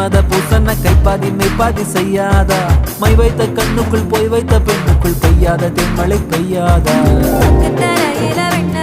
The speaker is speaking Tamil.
மன்மத பூசன கைப்பாதி மெய்ப்பாதி செய்யாதா மை வைத்த கண்ணுக்குள் போய் வைத்த பெண்ணுக்குள் பெய்யாத தென்மழை பெய்யாதா தரையில வெண்ண